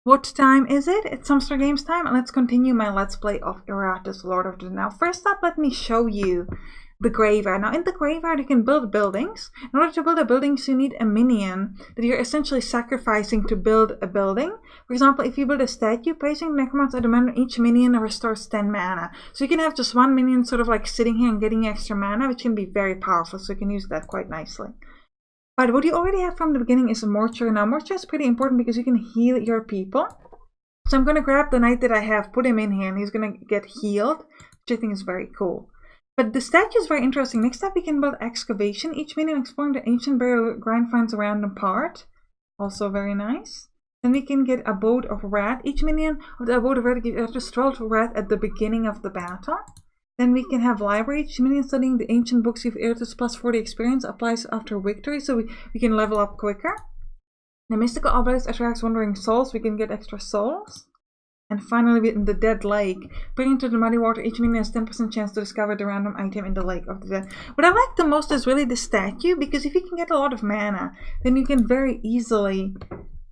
What time is it? It's Sampstra Games time, and let's continue my Let's Play of Iratus, Lord of the Now. First up, let me show you the graveyard. Now, in the graveyard, you can build buildings. In order to build a building, you need a minion that you're essentially sacrificing to build a building. For example, if you build a statue, placing necromancer at the moment, each minion restores 10 mana. So you can have just one minion sort of like sitting here and getting extra mana, which can be very powerful, so you can use that quite nicely. But what you already have from the beginning is a mortuary. Now, mortuary is pretty important because you can heal your people. So I'm going to grab the knight that I have, put him in here, and he's going to get healed, which I think is very cool. But the statue is very interesting. Next up, we can build excavation. Each minion exploring the ancient burial ground finds a random part. Also very nice. Then we can get Abode of Wrath. Each minion of the Abode of Wrath gives just 12 wrath at the beginning of the battle. Then we can have library. Each minion studying the ancient books of Iratus plus 40 experience applies after victory, so we can level up quicker. The mystical obelisk attracts wandering souls. We can get extra souls. And finally, in the dead lake, bring into the muddy water, each minion has 10% chance to discover the random item in the lake of the dead. What I like the most is really the statue, because if you can get a lot of mana, then you can very easily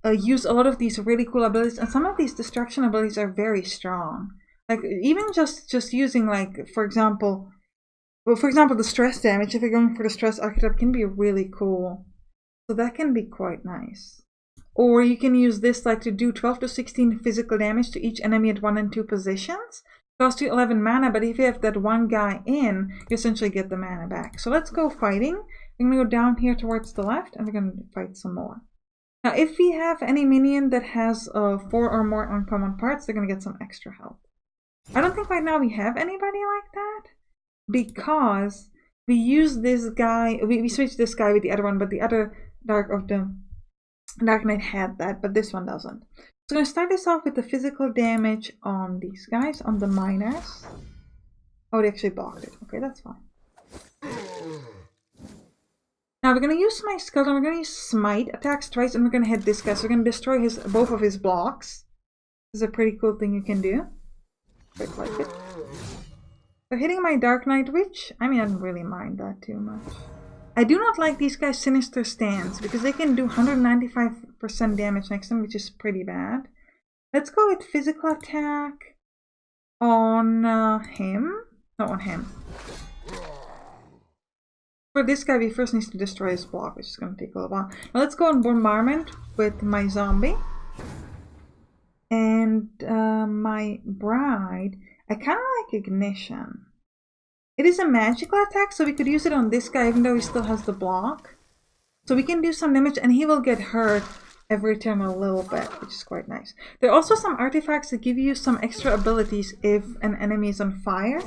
use a lot of these really cool abilities, and some of these destruction abilities are very strong. Like, even just using, like, for example, the stress damage, if you're going for the stress archetype, can be really cool. So that can be quite nice. Or you can use this, like, to do 12 to 16 physical damage to each enemy at 1 and 2 positions. Cost you 11 mana, but if you have that one guy in, you essentially get the mana back. So let's go fighting. I'm going to go down here towards the left, and we're going to fight some more. Now, if we have any minion that has 4 or more uncommon parts, they're going to get some extra health. I don't think right now we have anybody like that, because we use this guy, we switched this guy with the other one, but the other Dark Knight had that, but this one doesn't. So I'm going to start this off with the physical damage on these guys, on the miners. Oh, they actually blocked it. Okay, that's fine. Now we're going to use my skeleton, we're going to use smite, attacks twice, and we're going to hit this guy. So we're going to destroy both of his blocks. This is a pretty cool thing you can do. Quite like it. So hitting my Dark Knight, which, I mean, I don't really mind that too much. I do not like these guys' sinister stance, because they can do 195% damage next time, which is pretty bad. Let's go with physical attack on him. No, on him. For this guy, we first need to destroy his block, which is going to take a little while. Now let's go on bombardment with my zombie. And my bride, I kind of like ignition. It is a magical attack, so we could use it on this guy even though he still has the block. So we can do some damage, and he will get hurt every turn a little bit, which is quite nice. There are also some artifacts that give you some extra abilities if an enemy is on fire.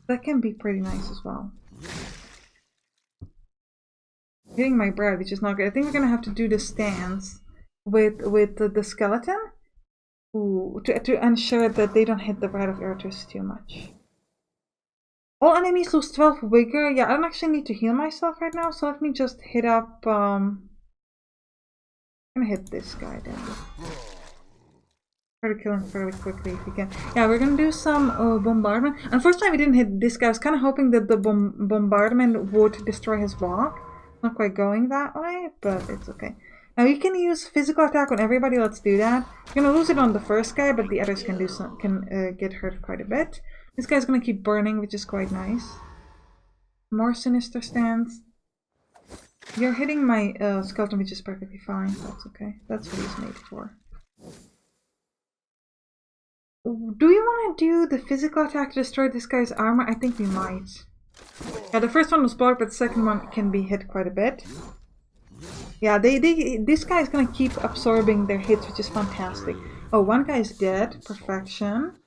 That can be pretty nice as well. Hitting my bride, which is not good. I think we're going to have to do the stance with the skeleton. Ooh, to ensure that they don't hit the bride of Iratus too much. All enemies lose 12 Vigor. Yeah, I don't actually need to heal myself right now, so let me just hit up, I'm gonna hit this guy then. Try to kill him fairly quickly if we can. Yeah, we're gonna do some bombardment. Unfortunately, we didn't hit this guy. I was kind of hoping that the bombardment would destroy his block. Not quite going that way, but it's okay. Now you can use physical attack on everybody. Let's do that. You're gonna lose it on the first guy, but the others can get hurt quite a bit. This guy's gonna keep burning, which is quite nice. More sinister stance. You're hitting my skeleton, which is perfectly fine. That's okay. That's what he's made for. Do we want to do the physical attack to destroy this guy's armor? I think we might. Yeah, the first one was blocked, but the second one can be hit quite a bit. Yeah, this guy is gonna keep absorbing their hits, which is fantastic. Oh, one guy is dead. Perfection.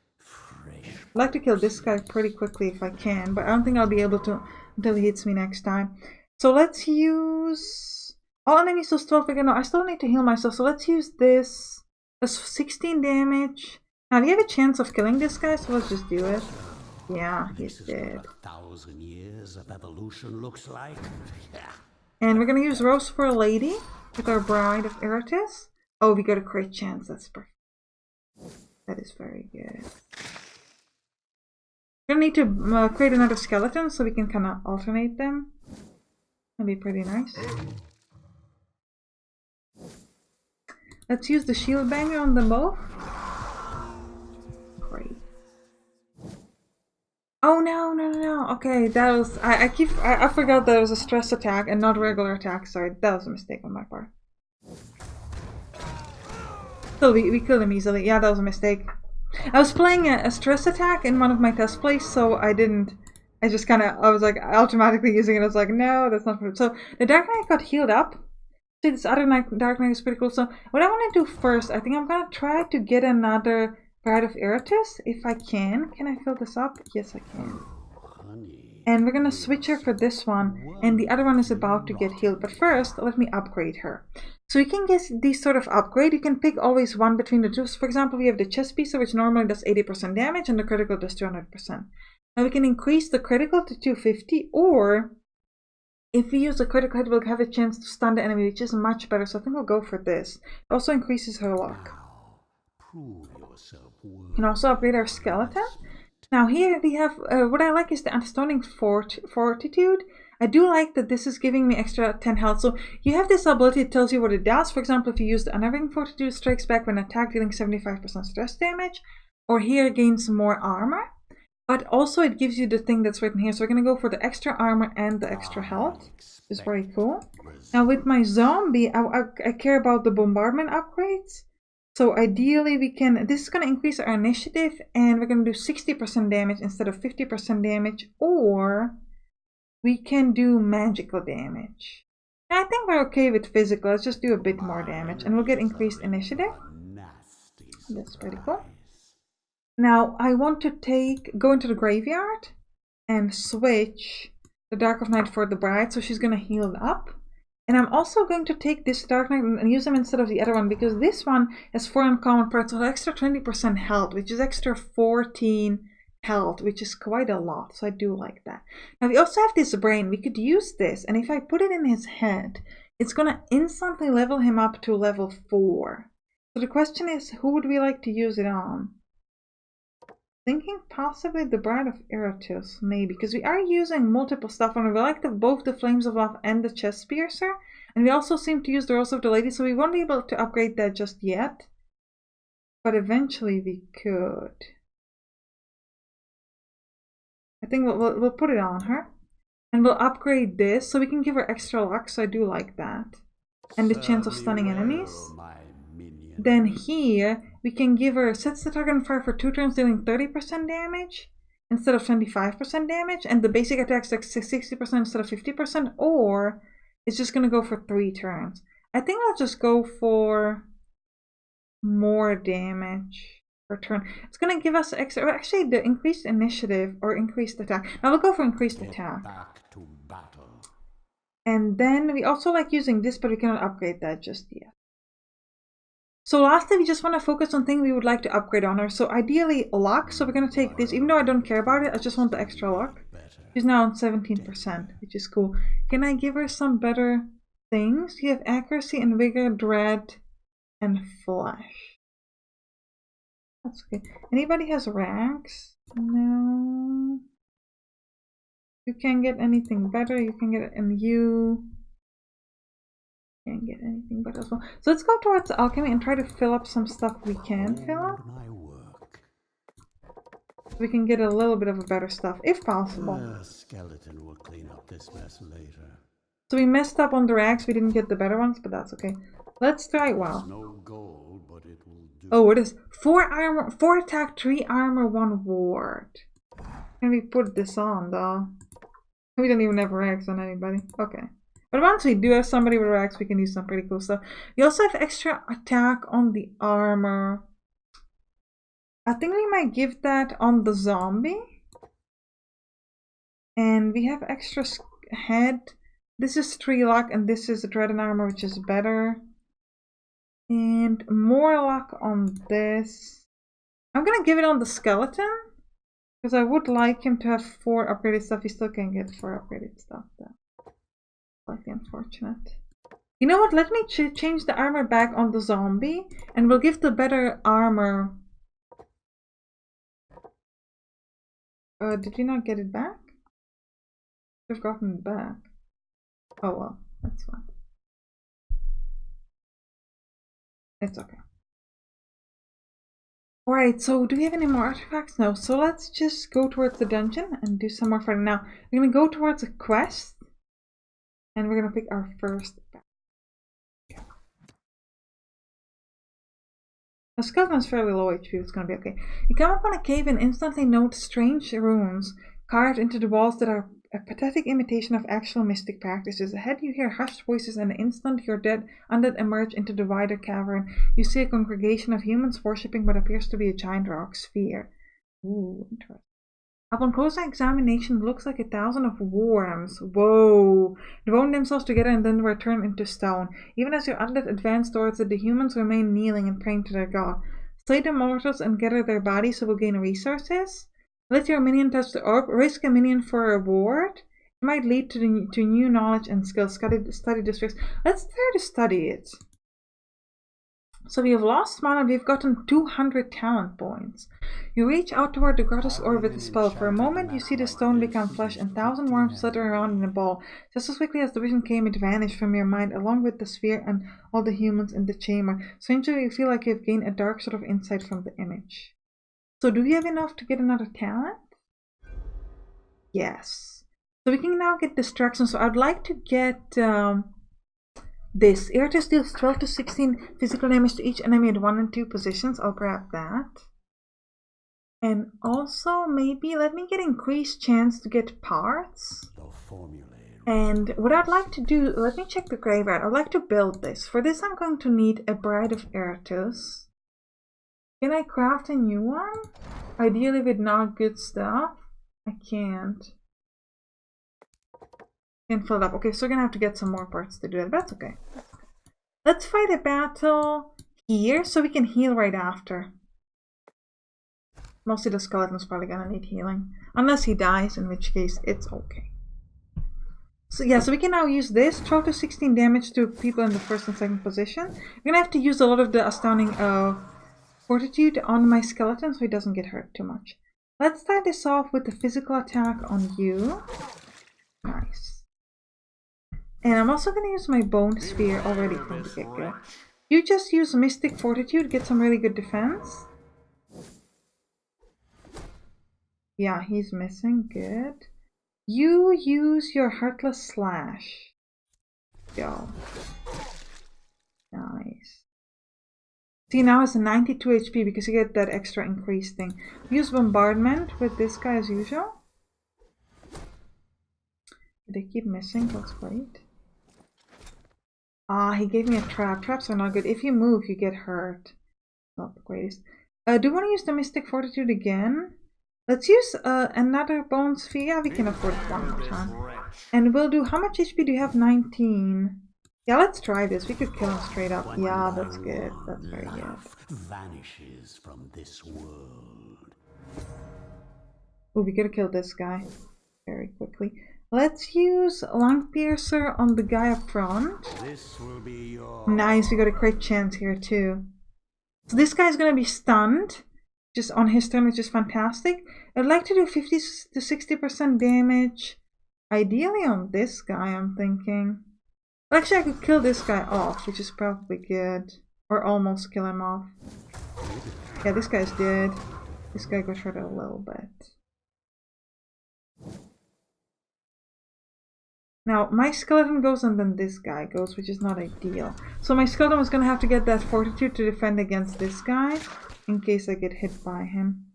I'd like to kill this guy pretty quickly if I can, but I don't think I'll be able to until he hits me next time. So let's use... All enemies lose 12 again. No, I still need to heal myself, so let's use this. That's 16 damage. Now, we have a chance of killing this guy, so let's just do it. Yeah, he's dead. 1,000 years of evolution looks like. Yeah. And we're going to use Rose for a Lady with our Bride of Iratus. Oh, we got a crit chance. That's perfect. That is very good. We're going to need to create another skeleton so we can kind of alternate them. That'd be pretty nice. Let's use the shield banger on them both. Great. Oh no. Okay, that was I forgot that it was a stress attack and not regular attack. Sorry, that was a mistake on my part. So we killed him easily. Yeah, that was a mistake. I was playing a stress attack in one of my test plays, so I didn't. I was like automatically using it. I was like, no, that's not. So the Dark Knight got healed up. See, this other Dark Knight is pretty cool. So what I want to do first, I think I'm gonna try to get another Bride of Iratus if I can. Can I fill this up? Yes, I can. And we're gonna switch her for this one, and the other one is about to get healed. But first, let me upgrade her. So you can get these sort of upgrade. You can pick always one between the two. So for example, we have the chest piece, which normally does 80% damage, and the critical does 200%. Now we can increase the critical to 250, or if we use a critical hit, we'll have a chance to stun the enemy, which is much better. So I think we'll go for this. It also increases her luck. You can also upgrade our skeleton. Now here we have, what I like is the Anti-Stoning Fortitude. I do like that this is giving me extra 10 health. So you have this ability, it tells you what it does. For example, if you use the Unnerving Fortitude, strikes back when attacked, dealing 75% stress damage. Or here gains more armor. But also it gives you the thing that's written here. So we're going to go for the extra armor and the extra health. Which is very cool. Now with my zombie, I care about the bombardment upgrades. So ideally we can, this is going to increase our initiative, and we're going to do 60% damage instead of 50% damage, or we can do magical damage. I think we're okay with physical. Let's just do a bit more damage and we'll get increased initiative. That's pretty cool. Now I want to go into the graveyard and switch the Dark of Night for the Bride, so she's going to heal up. And I'm also going to take this Dark Knight and use them instead of the other one, because this one has 4 uncommon parts, so extra 20% health, which is extra 14 health, which is quite a lot, so I do like that. Now we also have this brain. We could use this, and if I put it in his head, it's going to instantly level him up to level 4. So the question is, who would we like to use it on? Thinking possibly the Bride of Iratus, maybe, because we are using multiple stuff on her. We like both the Flames of Love and the Chest Piercer, and we also seem to use the Rose of the Lady, so we won't be able to upgrade that just yet, but eventually we could. I think we'll put it on her, and we'll upgrade this so we can give her extra luck, so I do like that, and the chance of stunning enemies. Then here, we can give her, sets the target on fire for 2 turns, dealing 30% damage instead of 25% damage, and the basic attack's like 60% instead of 50%, or it's just going to go for 3 turns. I think I'll just go for more damage per turn. It's going to give us extra, or actually the increased initiative or increased attack. Now we'll go for increased attack. And then we also like using this, but we cannot upgrade that just yet. So lastly, we just want to focus on things we would like to upgrade on her. So ideally luck, so we're going to take this. Even though I don't care about it, I just want the extra luck. She's now on 17%, which is cool. Can I give her some better things? You have accuracy and vigor, dread, and flesh. That's okay. Anybody has rags? No. You can't get anything better. You can get it in you. Can't get anything better as well. So let's go towards alchemy and try to fill up some stuff we can fill up. We can get a little bit of a better stuff, if possible. The skeleton will clean up this mess later. So we messed up on the rags. We didn't get the better ones, but that's okay. Let's try. Wow. No gold, but it will do. Oh, what is 4 armor, 4 attack, 3 armor, 1 ward. Can we put this on though? We don't even have rags on anybody. Okay. But once we do have somebody with rags, we can do some pretty cool stuff. We also have extra attack on the armor. I think we might give that on the zombie. And we have extra head. This is 3 luck, and this is dread and armor, which is better. And more luck on this. I'm gonna give it on the skeleton, because I would like him to have 4 upgraded stuff. He still can get 4 upgraded stuff though. Slightly unfortunate. You know what? Let me change the armor back on the zombie, and we'll give the better armor. Did you not get it back? I've gotten it back. Oh well, that's fine. It's okay. Alright, so do we have any more artifacts? No, so let's just go towards the dungeon and do some more fighting. Now, we're gonna go towards a quest, and we're gonna pick our first battle. The skeleton is fairly low HP, it's gonna be okay. You come upon a cave and instantly note strange runes carved into the walls that are a pathetic imitation of actual mystic practices. Ahead you hear hushed voices, and the instant your undead emerge into the wider cavern, you see a congregation of humans worshipping what appears to be a giant rock sphere. Ooh, interesting. Upon closer examination, it looks like 1,000 of worms. Whoa! They bone themselves together and then were turned into stone. Even as your undead advance towards it, the humans remain kneeling and praying to their god. Slay the mortals and gather their bodies so we'll gain resources. Let your minion touch the orb. Risk a minion for a reward. It might lead to new knowledge and skills. Study this first. Let's try to study it. So we have lost mana, we've gotten 200 talent points. You reach out toward the grotto's orb with the spell. For a moment you see the stone become flesh and 1,000 worms flutter around in a ball. Just as quickly as the vision came, it vanished from your mind along with the sphere and all the humans in the chamber. Strangely, you feel like you've gained a dark sort of insight from the image. So do we have enough to get another talent? Yes. So we can now get distraction. So I'd like to get this. Iratus deals 12 to 16 physical damage to each enemy at 1 and 2 positions. I'll grab that. And also maybe let me get increased chance to get parts. And what I'd like to do, let me check the graveyard. I'd like to build this. For this I'm going to need a Bride of Iratus. Can I craft a new one? Ideally with not good stuff. I can't. Can't fill it up. Okay, so we're gonna have to get some more parts to do that, but that's okay. Let's fight a battle here so we can heal right after. Mostly the skeleton's probably gonna need healing. Unless he dies, in which case it's okay. So yeah, so we can now use this. 12 to 16 damage to people in the first and second position. We're gonna have to use a lot of the astounding fortitude on my skeleton so he doesn't get hurt too much. Let's start this off with the physical attack on you. Nice. And I'm also going to use my bone sphere already from the get-go. You just use Mystic Fortitude, get some really good defense. Yeah, he's missing. Good. You use your Heartless Slash. Go. Nice. See, now it's a 92 HP because you get that extra increase thing. Use Bombardment with this guy as usual. They keep missing, that's great. Ah, he gave me a trap. Traps are not good. If you move, you get hurt. Not the greatest. Do you want to use the Mystic Fortitude again? Let's use another Bone Sphere. Yeah, we can afford it one more time. And we'll do, how much HP do you have? 19. Yeah, let's try this. We could kill him straight up. Yeah, that's good. That's very good. Vanishes from this world. Oh, we gotta kill this guy very quickly. Let's use Lung Piercer on the guy up front. This will be your... Nice, we got a crit chance here too. So this guy's gonna be stunned just on his turn, which is fantastic. I'd like to do 50 to 60% damage. Ideally on this guy, I'm thinking. Actually, I could kill this guy off, which is probably good. Or almost kill him off. Yeah, this guy's dead. This guy got hurt a little bit. Now, my skeleton goes and then this guy goes, which is not ideal. So my skeleton was going to have to get that fortitude to defend against this guy, in case I get hit by him.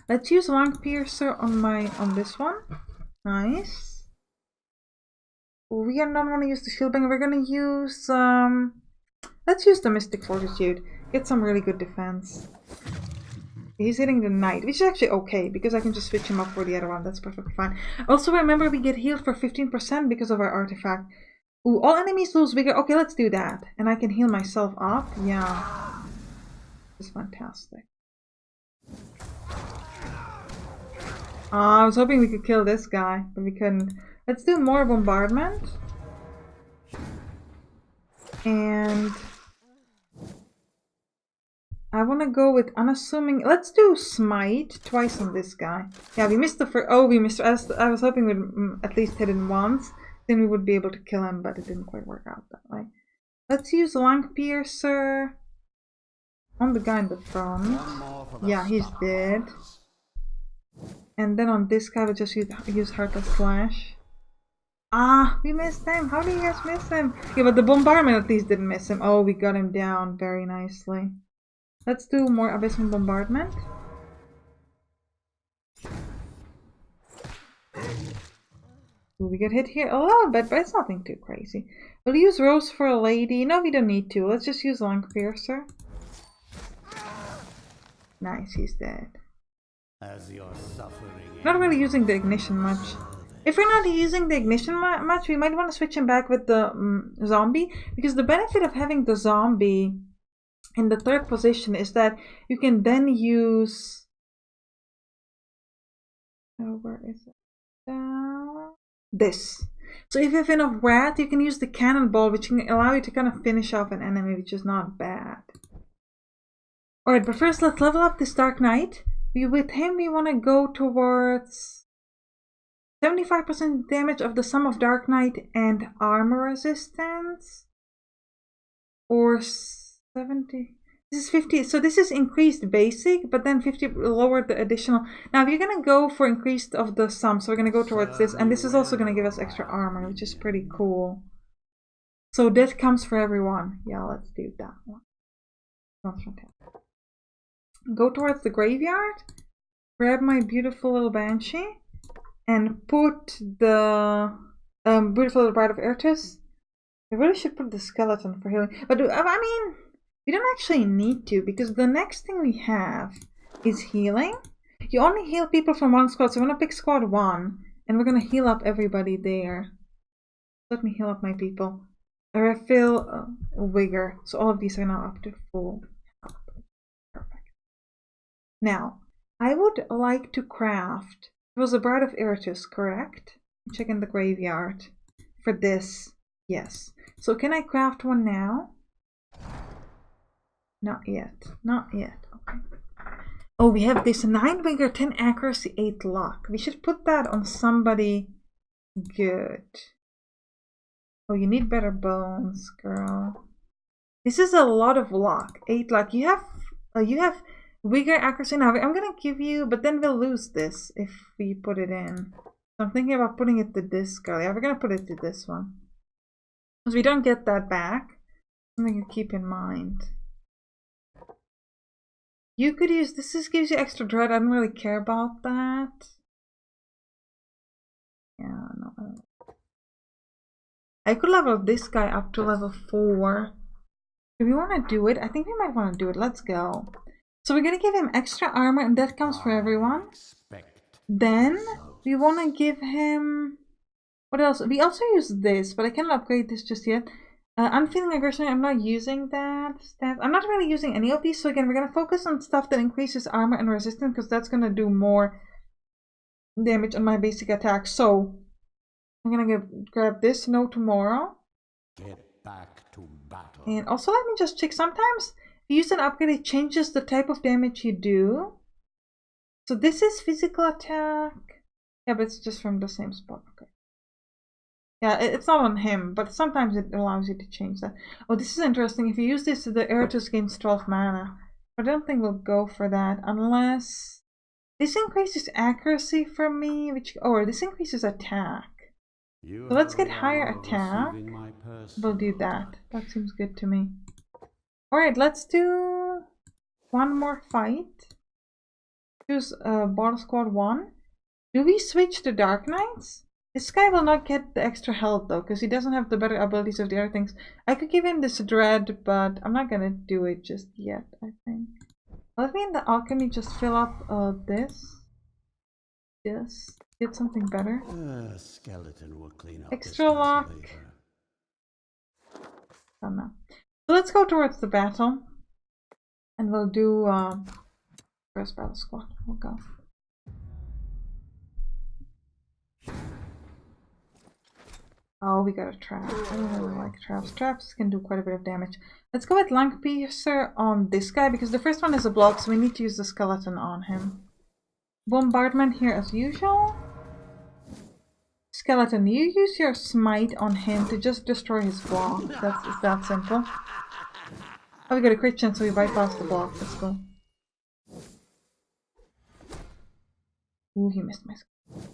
Let's use Lung Piercer on this one. Nice. We are not going to use the shield bang. We're going to use let's use the Mystic Fortitude. Get some really good defense. He's hitting the knight, which is actually okay, because I can just switch him up for the other one. That's perfectly fine. Also, remember, we get healed for 15% because of our artifact. Ooh, all enemies lose vigor. Okay, let's do that. And I can heal myself up. Yeah. This is fantastic. I was hoping we could kill this guy, but we couldn't. Let's do more bombardment. And I want to go with unassuming. Let's do smite twice on this guy. Yeah, we missed the first. Oh, we missed. I was hoping we'd at least hit him once. Then we would be able to kill him, but it didn't quite work out that way. Let's use Lung Piercer on the guy in the front. Yeah, he's dead. And then on this guy, we'll just use Heartless Slash. Ah, we missed him. How did you guys miss him? Yeah, but the bombardment at least didn't miss him. Oh, we got him down very nicely. Let's do more Abysmal Bombardment. Ooh, we get hit here a little bit, but it's nothing too crazy. We'll use Rose for a Lady. No, we don't need to. Let's just use Lung Piercer. Nice, he's dead. As you're suffering. Not really using the ignition much. If we're not using the ignition much, we might want to switch him back with the zombie. Because the benefit of having the zombie in the third position is that you can then use... Oh, where is it? This. So if you have enough rat, you can use the Cannonball, which can allow you to kind of finish off an enemy, which is not bad. Alright, but first let's level up this Dark Knight. With him, we want to go towards 75% damage of the sum of Dark Knight and armor resistance. Or 70. This is 50. So this is increased basic, but then 50 lowered the additional. Now, we're going to go for increased of the sum. So we're going to go towards this. And this is also going to give us extra armor, which is pretty cool. So that comes for everyone. Yeah, let's do that one. That's fantastic. Go towards the graveyard, grab my beautiful little Banshee, and put the beautiful little Bride of Iratus. I really should put the skeleton for healing. But I mean, we don't actually need to, because the next thing we have is healing. You only heal people from one squad, so we're going to pick squad 1, and we're going to heal up everybody there. Let me heal up my people. I refill Vigor, so all of these are now up to full. Now, I would like to craft, it was a Bride of Iratus, correct? Check in the graveyard for this, yes. So can I craft one now? Not yet, not yet, okay. Oh, we have this 9 Vigor, 10 accuracy, 8 luck. We should put that on somebody good. Oh, you need better bones, girl. This is a lot of luck, 8 luck. You have Vigor, accuracy. Now I'm gonna give you, but then we'll lose this if we put it in. So I'm thinking about putting it to this girl. Yeah, we're gonna put it to this one. Because we don't get that back. Something to keep in mind. You could use, this gives you extra dread. I don't really care about that. Yeah, no. I could level this guy up to level 4. Do we want to do it? I think we might want to do it. Let's go. So we're going to give him extra armor, and that comes for everyone. Then we want to give him... What else? We also use this, but I cannot upgrade this just yet. Unfeeling aggression, I'm not using that. I'm not really using any of these. So again, we're going to focus on stuff that increases armor and resistance, because that's going to do more damage on my basic attack. So I'm going to grab this, no tomorrow. Get back to battle. And also let me just check. Sometimes if you use an upgrade, it changes the type of damage you do. So this is physical attack. Yeah, but it's just from the same spot. Okay. Yeah, it's not on him, but sometimes it allows you to change that. Oh, this is interesting. If you use this, the Iratus gains 12 mana. I don't think we'll go for that unless this increases accuracy for me, which this increases attack. So let's get higher attack. We'll do that. That seems good to me. Alright, let's do one more fight. Choose Bottle Squad 1. Do we switch to Dark Knights? This guy will not get the extra health though, because he doesn't have the better abilities of the other things. I could give him this dread, but I'm not gonna do it just yet, I think. Let me in the alchemy just fill up this. Yes, get something better. Skeleton will clean up extra luck. Oh no. So let's go towards the battle. And we'll do first battle squad. We'll go. Oh, we got a trap. I don't really like traps. Traps can do quite a bit of damage. Let's go with Lung Piercer on this guy, because the first one is a block, so we need to use the skeleton on him. Bombardment here as usual. Skeleton, you use your smite on him to just destroy his block. It's that simple. Oh, we got a crit chance, so we bypass the block. Let's go. Ooh, he missed my skill.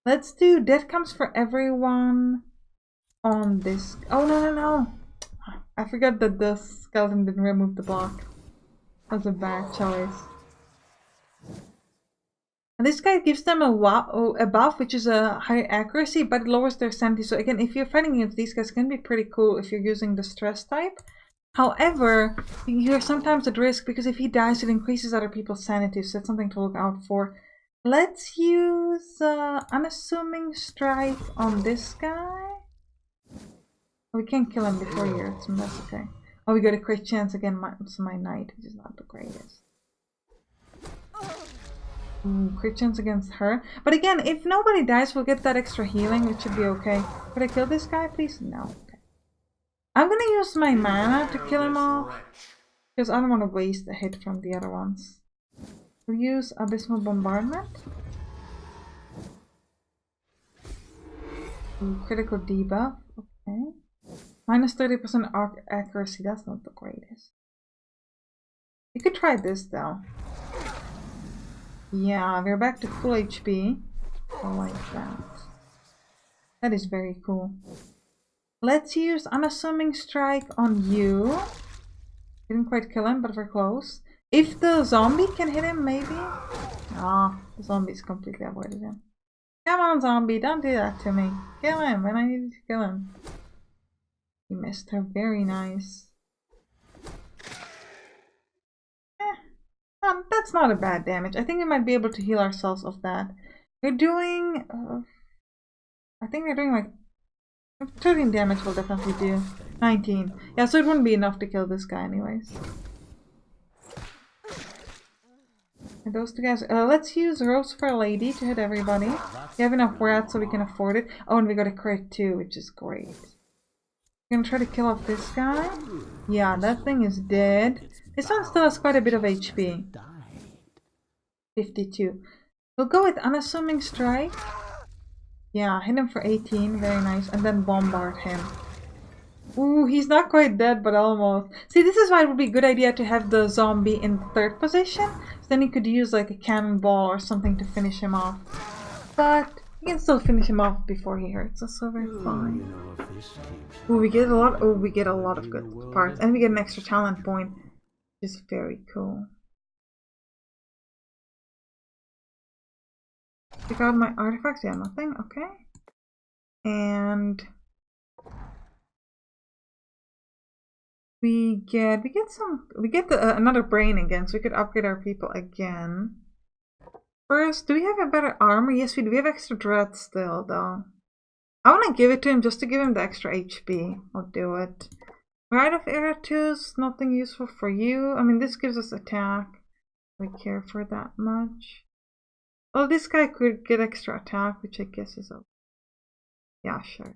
Let's do death comes for everyone on this. Oh, no. I forgot that the skeleton didn't remove the block. That was a bad choice. And this guy gives them a buff, which is a high accuracy, but it lowers their sanity. So again, if you're fighting against these guys, it can be pretty cool if you're using the stress type. However, you're sometimes at risk because if he dies, it increases other people's sanity. So that's something to look out for. Let's use unassuming strike on this guy. We can't kill him before he hurts him, that's okay. Oh, we got a crit chance again, it's my knight, which is not the greatest. Ooh, crit chance against her. But again, if nobody dies, we'll get that extra healing, which should be okay. Could I kill this guy, please? No. Okay. I'm gonna use my mana to kill him off, because I don't want to waste a hit from the other ones. We'll use Abysmal Bombardment. Ooh, critical debuff. Okay. Minus 30% accuracy, that's not the greatest. You could try this though. Yeah, we're back to full HP. I like that. That is very cool. Let's use Unassuming Strike on you. Didn't quite kill him, but we're close. If the zombie can hit him, maybe? Ah, the zombie's completely avoided him. Come on, zombie, don't do that to me. Kill him when I need to kill him. He missed her, very nice. That's not a bad damage. I think we might be able to heal ourselves off that. We're doing... I think we're doing like... 13 damage will definitely do. 19. Yeah, so it wouldn't be enough to kill this guy anyways. And those two guys... let's use Rose for a Lady to hit everybody. We have enough rats so we can afford it. Oh, and we got a crit too, which is great. We're gonna try to kill off this guy. Yeah, that thing is dead. This one still has quite a bit of HP. 52. We'll go with Unassuming Strike. Yeah, hit him for 18. Very nice. And then bombard him. Ooh, he's not quite dead, but almost. See, this is why it would be a good idea to have the zombie in third position. So then you could use like a cannonball or something to finish him off. But you can still finish him off before he hurts us, so we're fine. Ooh, we get a lot. Oh, we get a lot of good parts, and we get an extra talent point, which is very cool. Pick out my artifacts. Yeah, nothing. Okay, and we get another brain again, so we could upgrade our people again. First, do we have a better armor? Yes, we do. We have extra dread still, though. I want to give it to him just to give him the extra HP. I'll do it. Rite of Iratus, nothing useful for you. I mean, this gives us attack. We care for that much. Well, this guy could get extra attack, which I guess is okay. Yeah, sure.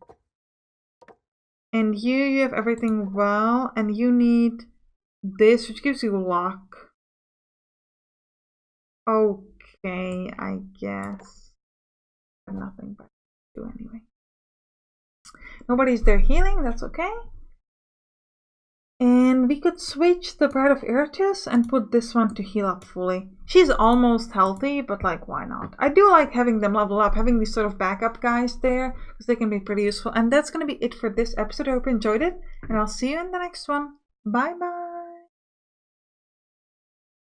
And you have everything well, and you need this, which gives you luck. Okay, I guess. But nothing but do anyway. Nobody's there healing, that's okay. And we could switch the Bride of Iratus and put this one to heal up fully. She's almost healthy, but like, why not? I do like having them level up, having these sort of backup guys there, because they can be pretty useful. And that's going to be it for this episode. I hope you enjoyed it, and I'll see you in the next one. Bye bye!